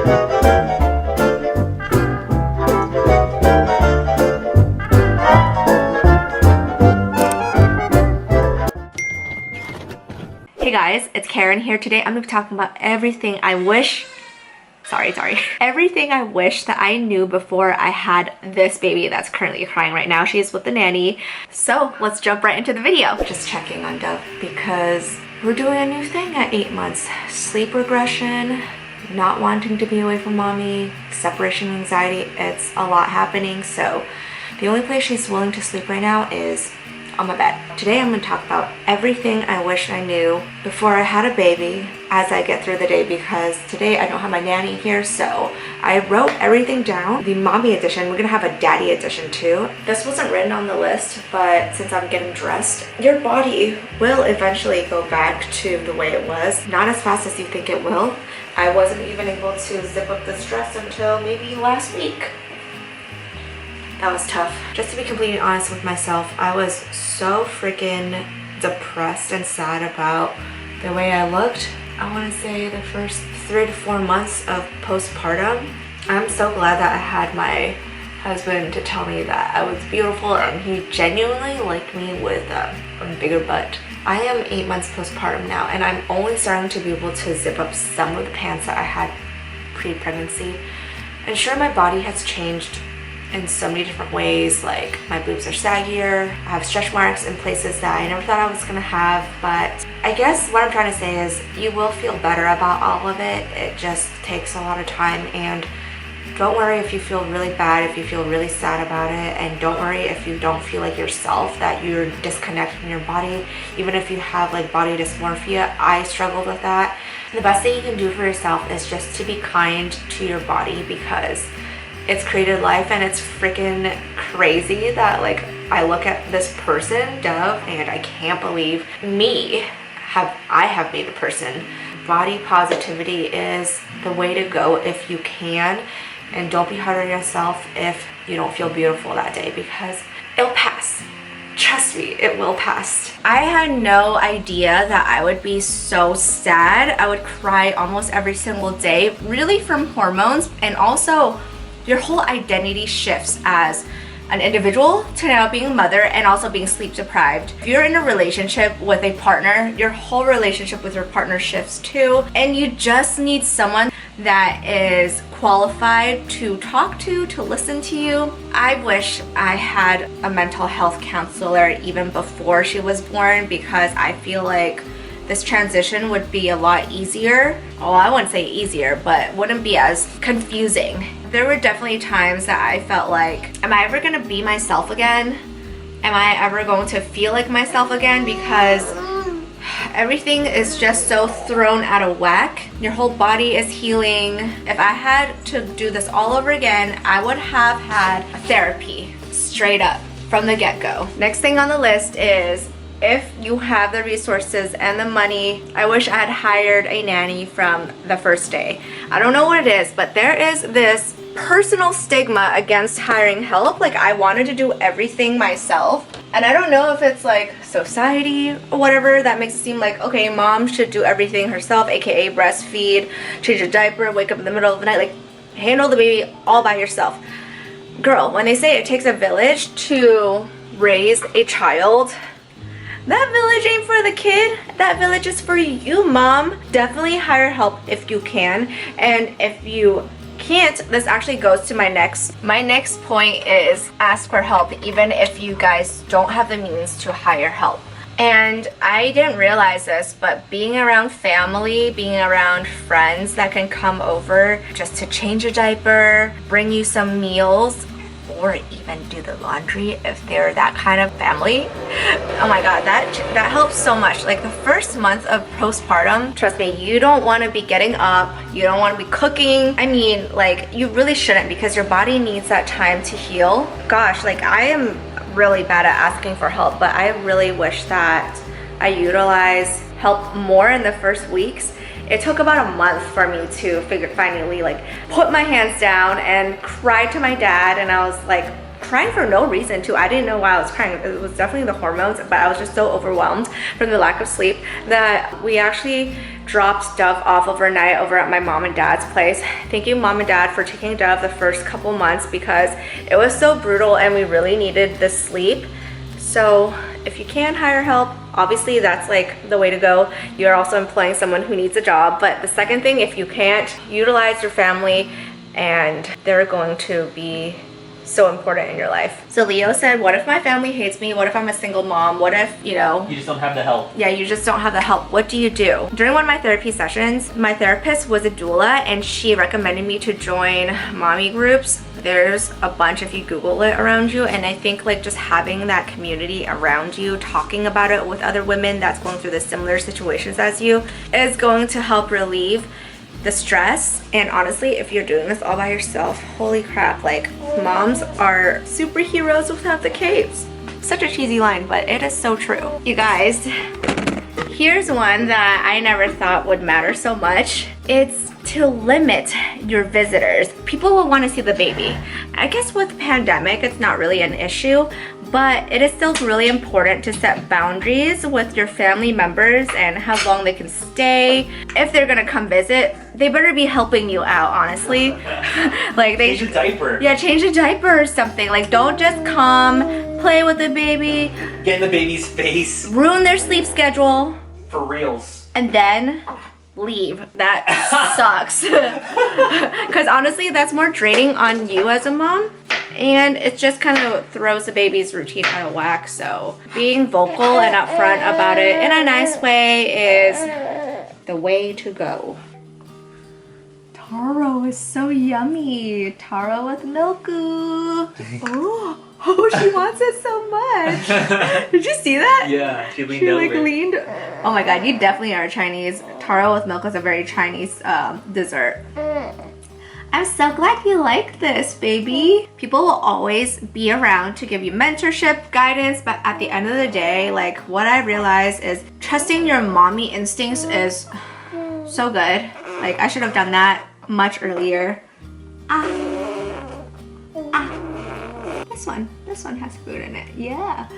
Hey guys, it's Karen here. Today I'm going to be talking about everything I wish everything I wish that I knew before I had this baby that's currently crying right now. She's with the nanny. So let's jump right into the video. Just checking on Dove because we're doing a new thing at 8 months. Sleep regression, not wanting to be away from mommy, separation anxiety. It's a lot happening. So the only place she's willing to sleep right now is on my bed. Today I'm going to talk about everything I wish I knew before I had a baby as I get through the day, because today I don't have my nanny here, so I wrote everything down. The mommy edition, we're going to have a daddy edition too. This wasn't written on the list, but since I'm getting dressed, your body will eventually go back to the way it was. Not as fast as you think it will. I wasn't even able to zip up this dress until maybe last week. That was tough. Just to be completely honest with myself, I was so freaking depressed and sad about the way I looked. I want to say the first 3 to 4 months of postpartum. I'm so glad that I had my husband to tell me that I was beautiful, and he genuinely liked me with a bigger butt. I am 8 months postpartum now, and I'm only starting to be able to zip up some of the pants that I had pre-pregnancy. And sure, my body has changed in so many different ways. Like, my boobs are saggier, I have stretch marks in places that I never thought I was gonna have, but I guess what I'm trying to say is you will feel better about all of it. It just takes a lot of time, and don't worry if you feel really bad, if you feel really sad about it, and don't worry if you don't feel like yourself, that you're disconnected from your body. Even if you have like body dysmorphia, I struggled with that. The best thing you can do for yourself is just to be kind to your body, because it's created life, and it's freaking crazy that like I look at this person, Dove, and I can't believe I have made a person. Body positivity is the way to go if you can, and don't be hard on yourself if you don't feel beautiful that day, because it'll pass. Trust me, it will pass. I had no idea that I would be so sad. I would cry almost every single day, really from hormones, and also your whole identity shifts as an individual to now being a mother and also being sleep deprived. If you're in a relationship with a partner, your whole relationship with your partner shifts too, and you just need someone that is qualified to talk to listen to you. I wish I had a mental health counselor even before she was born, because I feel like this transition would be a lot easier. Oh, I wouldn't say easier, but wouldn't be as confusing. There were definitely times that I felt like, am I ever gonna be myself again? Am I ever going to feel like myself again? Because everything is just so thrown out of whack. Your whole body is healing. If I had to do this all over again, I would have had therapy straight up from the get-go. Next thing on the list is, if you have the resources and the money, I wish I had hired a nanny from the first day. I don't know what it is, but there is this personal stigma against hiring help. Like, I wanted to do everything myself, and I don't know if it's like society or whatever that makes it seem like, okay, mom should do everything herself, aka breastfeed, change a diaper, wake up in the middle of the night, like handle the baby all by yourself. Girl, when they say it takes a village to raise a child, that village ain't for the kid. That village is for you, mom. Definitely hire help if you can. And if you can't, this actually goes to my next point is ask for help, even if you guys don't have the means to hire help. And I didn't realize this, but being around family, being around friends that can come over just to change a diaper, bring you some meals, or even do the laundry if they're that kind of family. Oh my god, that helps so much. Like, the first month of postpartum, trust me, you don't want to be getting up, you don't want to be cooking. I mean, like, you really shouldn't, because your body needs that time to heal. Gosh, like, I am really bad at asking for help, but I really wish that I utilize help more in the first weeks. It took about a month for me to finally like put my hands down and cry to my dad, and I was like, crying for no reason too. I didn't know why I was crying. It was definitely the hormones, but I was just so overwhelmed from the lack of sleep that we actually dropped Dove off overnight over at my mom and dad's place. Thank you, mom and dad, for taking Dove the first couple months because it was so brutal and we really needed the sleep. So if you can hire help, obviously that's like the way to go. You're also employing someone who needs a job. But the second thing, if you can't, utilize your family, and they're going to be so important in your life. So Leo said, what if my family hates me? What if I'm a single mom? What if, you know, you just don't have the help? Yeah, you just don't have the help. What do you do? During one of my therapy sessions, my therapist was a doula and she recommended me to join mommy groups. There's a bunch if you Google it around you, and I think like just having that community around you, talking about it with other women that's going through the similar situations as you is going to help relieve the stress. And honestly, if you're doing this all by yourself, holy crap, like moms are superheroes without the capes. Such a cheesy line, but it is so true. You guys, here's one that I never thought would matter so much. It's to limit your visitors. People will want to see the baby. I guess with the pandemic, it's not really an issue, but it is still really important to set boundaries with your family members and how long they can stay. If they're gonna come visit, they better be helping you out, honestly. Like they change a diaper. Yeah, change a diaper or something. Like don't just come, play with the baby, get in the baby's face, ruin their sleep schedule. For reals. And then leave. That sucks. Because honestly, that's more draining on you as a mom. And it just kind of throws the baby's routine out of whack. So being vocal and upfront about it in a nice way is the way to go. Taro is so yummy. Taro with milku. Oh, she wants it so much. Did you see that? Yeah, she leaned over. Like leaned. Oh my god, you definitely are Chinese. Taro with milk is a very Chinese dessert. I'm so glad you like this, baby. People will always be around to give you mentorship, guidance, but at the end of the day, like what I realized is trusting your mommy instincts is so good. Like I should have done that much earlier. This one has food in it, yeah.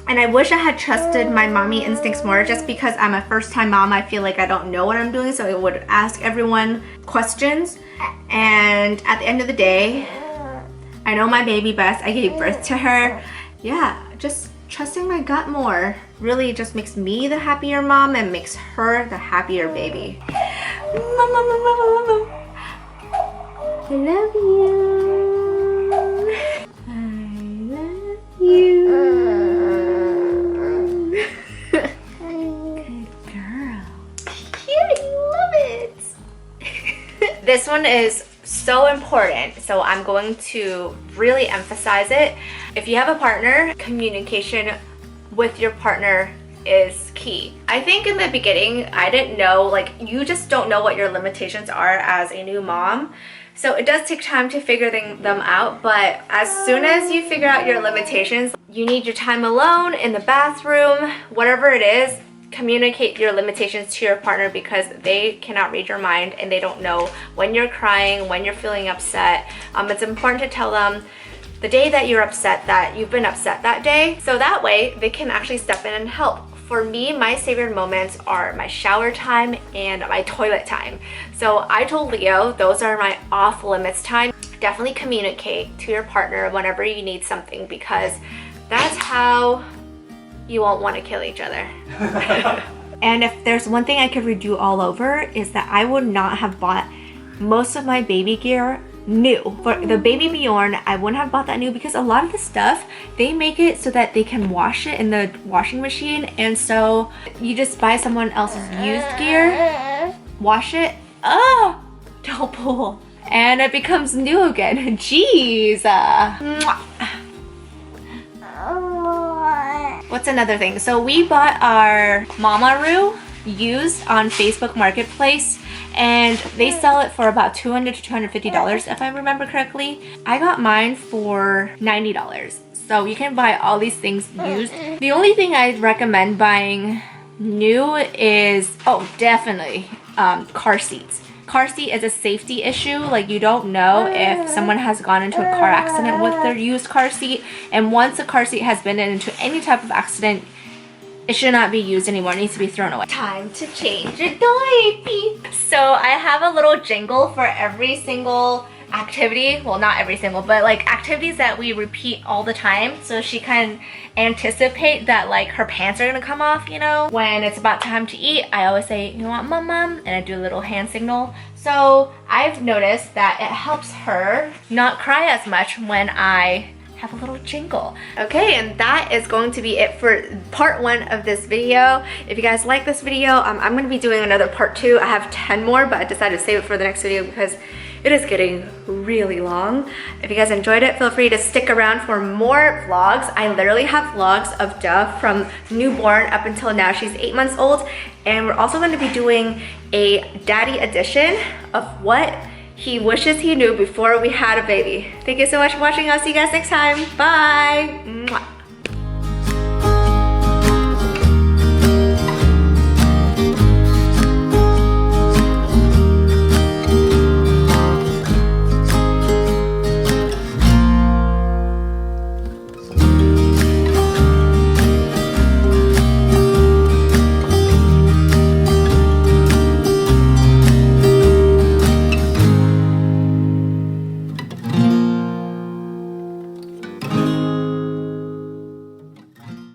And I wish I had trusted my mommy instincts more. Just because I'm a first-time mom, I feel like I don't know what I'm doing, so I would ask everyone questions. And at the end of the day, I know my baby best. I gave birth to her. Yeah, just trusting my gut more really just makes me the happier mom and makes her the happier baby. I love you. You. Good girl. Yeah, you love it. This one is so important, so I'm going to really emphasize it. If you have a partner, communication with your partner is key. I think in the beginning, I didn't know, like you just don't know what your limitations are as a new mom. So it does take time to figure them out, but as soon as you figure out your limitations, you need your time alone, in the bathroom, whatever it is, communicate your limitations to your partner because they cannot read your mind and they don't know when you're crying, when you're feeling upset. It's important to tell them the day that you're upset that you've been upset that day, so that way they can actually step in and help. For me, my sacred moments are my shower time and my toilet time. So I told Leo those are my off limits time. Definitely communicate to your partner whenever you need something because that's how you won't want to kill each other. And if there's one thing I could redo all over is that I would not have bought most of my baby gear new. For the baby Bjorn, I wouldn't have bought that new because a lot of the stuff, they make it so that they can wash it in the washing machine, and so you just buy someone else's used gear, wash it, don't pull, and it becomes new again. Jeez. What's another thing? So we bought our Mamaru used on Facebook Marketplace, and they sell it for about $200 to $250 if I remember correctly. I got mine for $90. So you can buy all these things used. The only thing I'd recommend buying new is, definitely car seats. car seat is a safety issue. Like, you don't know if someone has gone into a car accident with their used car seat, and once a car seat has been into any type of accident, it should not be used anymore. It needs to be thrown away. Time to change your diaper. So I have a little jingle for every single activity. Well, not every single, but like activities that we repeat all the time, so she can anticipate that like her pants are gonna come off, you know? When it's about time to eat, I always say, you want mom, and I do a little hand signal. So I've noticed that it helps her not cry as much when I have a little jingle. Okay, and that is going to be it for part 1 of this video. If you guys like this video, I'm gonna be doing another part 2. I have 10 more, but I decided to save it for the next video because it is getting really long. If you guys enjoyed it, feel free to stick around for more vlogs. I literally have vlogs of Dove from newborn up until now. She's 8 months old, and we're also going to be doing a daddy edition of what he wishes he knew before we had a baby. Thank you so much for watching. I'll see you guys next time. Bye. Mwah.